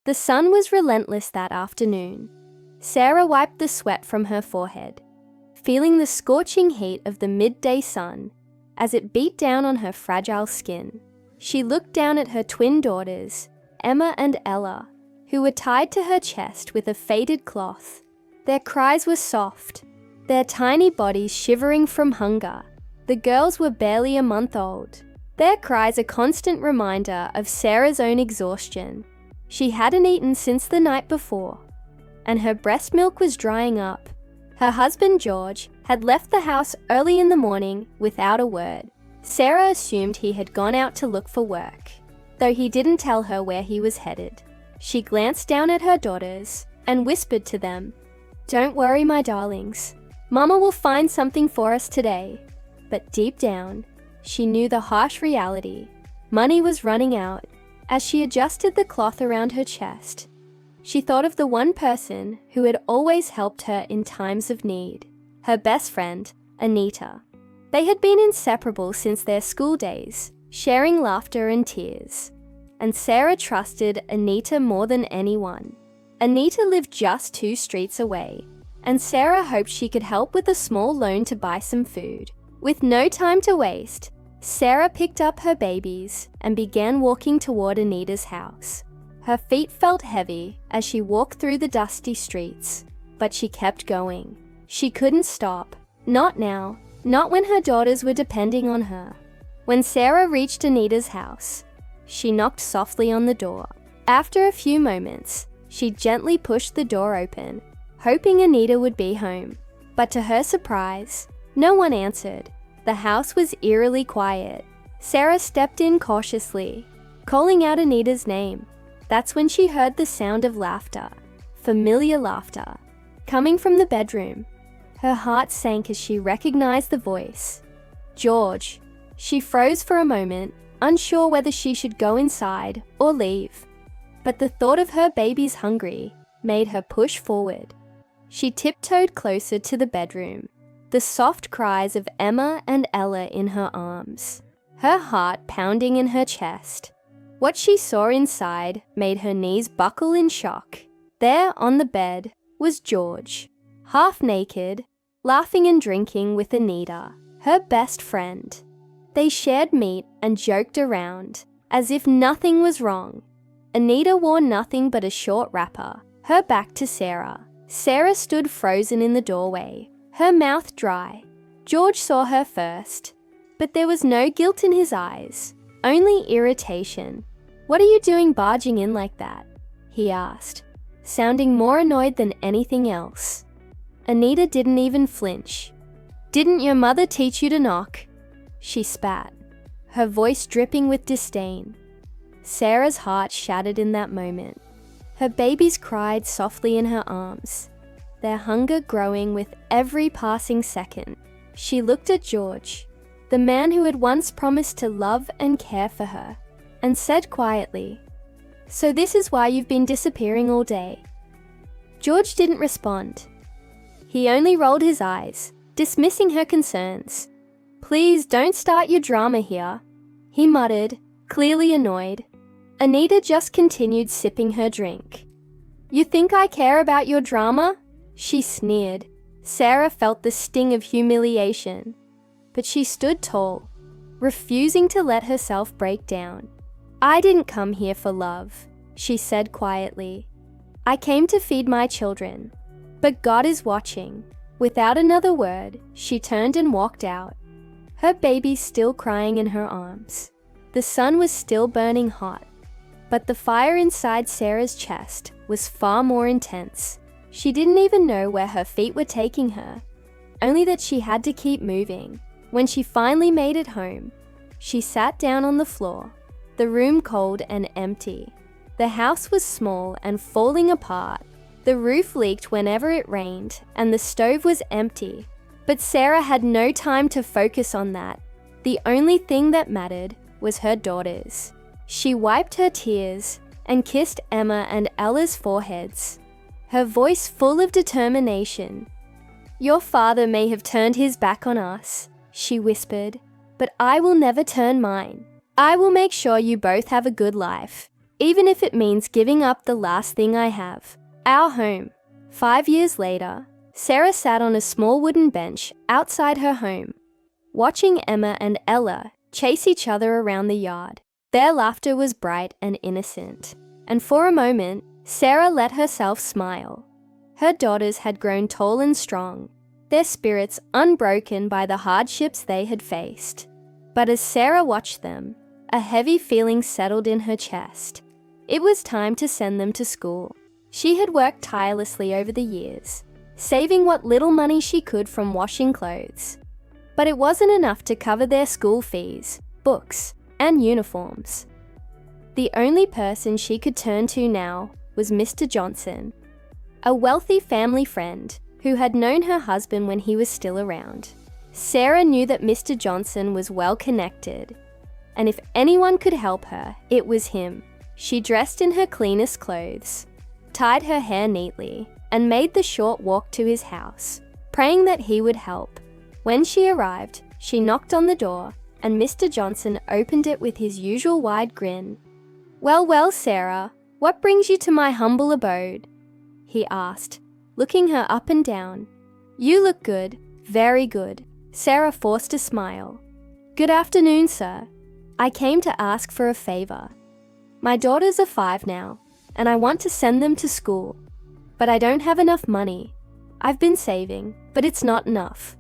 The sun was relentless that afternoon. Sarah wiped the sweat from her forehead, feeling the scorching heat of the midday sun as it beat down on her fragile skin. She looked down at her twin daughters, Emma and Ella, who were tied to her chest with a faded cloth. Their cries were soft, their tiny bodies shivering from hunger. The girls were barely a month old, their cries a constant reminder of Sarah's own exhaustion. She hadn't eaten since the night before, and her breast milk was drying up. Her husband George had left the house early in the morning without a word. Sarah assumed he had gone out to look for work, though he didn't tell her where he was headed. She glanced down at her daughters and whispered to them, "Don't worry, my darlings. Mama will find something for us today." But deep down, she knew the harsh reality. Money was running out. As she adjusted the cloth around her chest, she thought of the one person who had always helped her in times of need, her best friend, Anita. They had been inseparable since their school days, sharing laughter and tears. And Sarah trusted Anita more than anyone. Anita lived just 2 streets away, and Sarah hoped she could help with a small loan to buy some food. With no time to waste, Sarah picked up her babies and began walking toward Anita's house. Her feet felt heavy as she walked through the dusty streets, but she kept going. She couldn't stop. Not now, not when her daughters were depending on her. When Sarah reached Anita's house, she knocked softly on the door. After a few moments, she gently pushed the door open, hoping Anita would be home. But to her surprise, no one answered. The house was eerily quiet. Sarah stepped in cautiously, calling out Anita's name. That's when she heard the sound of laughter, familiar laughter, coming from the bedroom. Her heart sank as she recognized the voice. George. She froze for a moment, unsure whether she should go inside or leave. But the thought of her babies hungry made her push forward. She tiptoed closer to the bedroom, the soft cries of Emma and Ella in her arms, her heart pounding in her chest. What she saw inside made her knees buckle in shock. There on the bed was George, half naked, laughing and drinking with Anita, her best friend. They shared meat and joked around, as if nothing was wrong. Anita wore nothing but a short wrapper, her back to Sarah. Sarah stood frozen in the doorway, her mouth dry. George saw her first, but there was no guilt in his eyes, only irritation. "What are you doing barging in like that?" he asked, sounding more annoyed than anything else. Anita didn't even flinch. "Didn't your mother teach you to knock?" She spat, her voice dripping with disdain. Sarah's heart shattered in that moment. Her babies cried softly in her arms, their hunger growing with every passing second. She looked at George, the man who had once promised to love and care for her, and said quietly, "So this is why you've been disappearing all day?" George didn't respond. He only rolled his eyes, dismissing her concerns. "Please don't start your drama here," he muttered, clearly annoyed. Anita just continued sipping her drink. "You think I care about your drama?" she sneered. Sarah felt the sting of humiliation, but she stood tall, refusing to let herself break down. "I didn't come here for love," she said quietly. "I came to feed my children, but God is watching." Without another word, she turned and walked out, her baby still crying in her arms. The sun was still burning hot, but the fire inside Sarah's chest was far more intense. She didn't even know where her feet were taking her, only that she had to keep moving. When she finally made it home, she sat down on the floor, the room cold and empty. The house was small and falling apart. The roof leaked whenever it rained, and the stove was empty. But Sarah had no time to focus on that. The only thing that mattered was her daughters. She wiped her tears and kissed Emma and Ella's foreheads, her voice full of determination. "Your father may have turned his back on us," she whispered, "but I will never turn mine. I will make sure you both have a good life." even if it means giving up the last thing I have, our home." 5 years later, Sarah sat on a small wooden bench outside her home, watching Emma and Ella chase each other around the yard. Their laughter was bright and innocent, and for a moment, Sarah let herself smile. Her daughters had grown tall and strong, their spirits unbroken by the hardships they had faced. But as Sarah watched them, a heavy feeling settled in her chest. It was time to send them to school. She had worked tirelessly over the years, saving what little money she could from washing clothes. But it wasn't enough to cover their school fees, books, and uniforms. The only person she could turn to now was Mr. Johnson, a wealthy family friend who had known her husband when he was still around. Sarah knew that Mr. Johnson was well connected, and if anyone could help her, it was him. She dressed in her cleanest clothes, tied her hair neatly, and made the short walk to his house, praying that he would help. When she arrived, she knocked on the door, and Mr. Johnson opened it with his usual wide grin. "Well, well, Sarah, what brings you to my humble abode?" he asked, looking her up and down. "You look good, very good." Sarah forced a smile. "Good afternoon, sir. I came to ask for a favor. My daughters are 5 now, and I want to send them to school, but I don't have enough money. I've been saving, but it's not enough."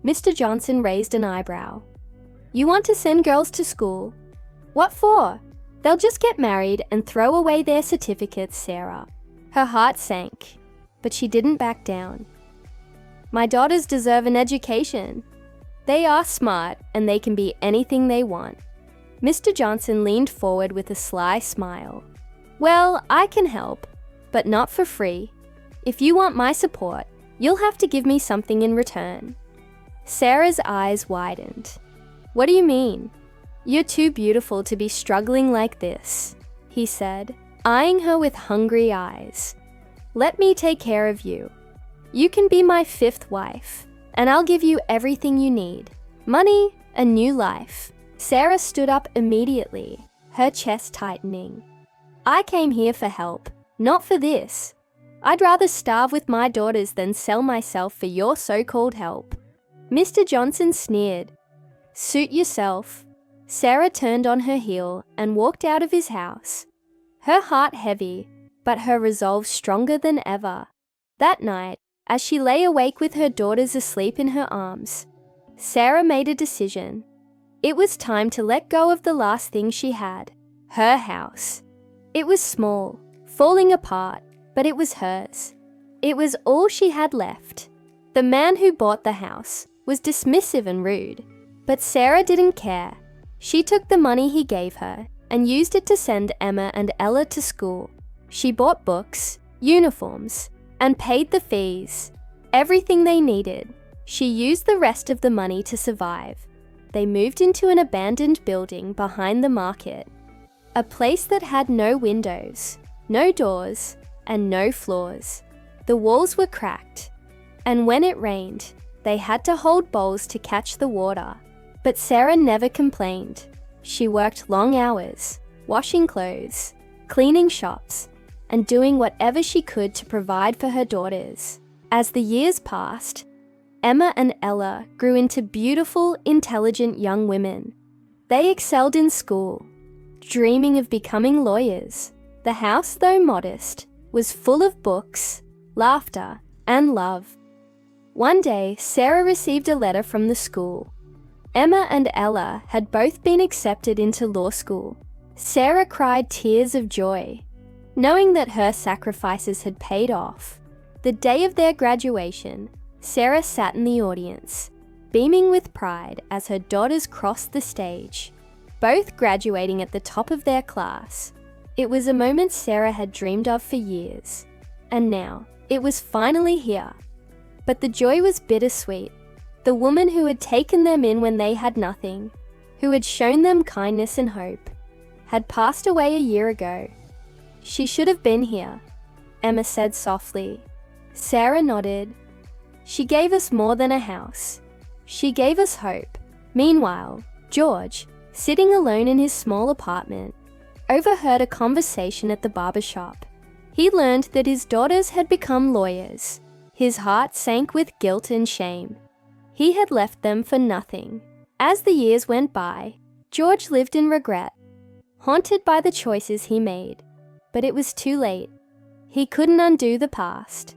Mr. Johnson raised an eyebrow. "You want to send girls to school? What for? They'll just get married and throw away their certificates, Sarah." Her heart sank, but she didn't back down. "My daughters deserve an education. They are smart and they can be anything they want." Mr. Johnson leaned forward with a sly smile. "Well, I can help, but not for free. If you want my support, you'll have to give me something in return." Sarah's eyes widened. "What do you mean?" "You're too beautiful to be struggling like this," he said, eyeing her with hungry eyes. "Let me take care of you. You can be my 5th wife, and I'll give you everything you need. Money, a new life." Sarah stood up immediately, her chest tightening. "I came here for help, not for this. I'd rather starve with my daughters than sell myself for your so-called help." Mr. Johnson sneered. "Suit yourself." Sarah turned on her heel and walked out of his house, her heart heavy, but her resolve stronger than ever. That night, as she lay awake with her daughters asleep in her arms, Sarah made a decision. It was time to let go of the last thing she had, her house. It was small, falling apart, but it was hers. It was all she had left. The man who bought the house was dismissive and rude, but Sarah didn't care. She took the money he gave her and used it to send Emma and Ella to school. She bought books, uniforms, and paid the fees, everything they needed. She used the rest of the money to survive. They moved into an abandoned building behind the market, a place that had no windows, no doors, and no floors. The walls were cracked, and when it rained, they had to hold bowls to catch the water. But Sarah never complained. She worked long hours, washing clothes, cleaning shops, and doing whatever she could to provide for her daughters. As the years passed, Emma and Ella grew into beautiful, intelligent young women. They excelled in school, dreaming of becoming lawyers. The house, though modest, was full of books, laughter, and love. One day, Sarah received a letter from the school. Emma and Ella had both been accepted into law school. Sarah cried tears of joy, knowing that her sacrifices had paid off. The day of their graduation, Sarah sat in the audience, beaming with pride as her daughters crossed the stage, both graduating at the top of their class. It was a moment Sarah had dreamed of for years, and now it was finally here. But the joy was bittersweet. The woman who had taken them in when they had nothing, who had shown them kindness and hope, had passed away a year ago. "She should have been here," Emma said softly. Sarah nodded. "She gave us more than a house. She gave us hope." Meanwhile, George, sitting alone in his small apartment, overheard a conversation at the barber shop. He learned that his daughters had become lawyers. His heart sank with guilt and shame. He had left them for nothing. As the years went by, George lived in regret, haunted by the choices he made. But it was too late. He couldn't undo the past.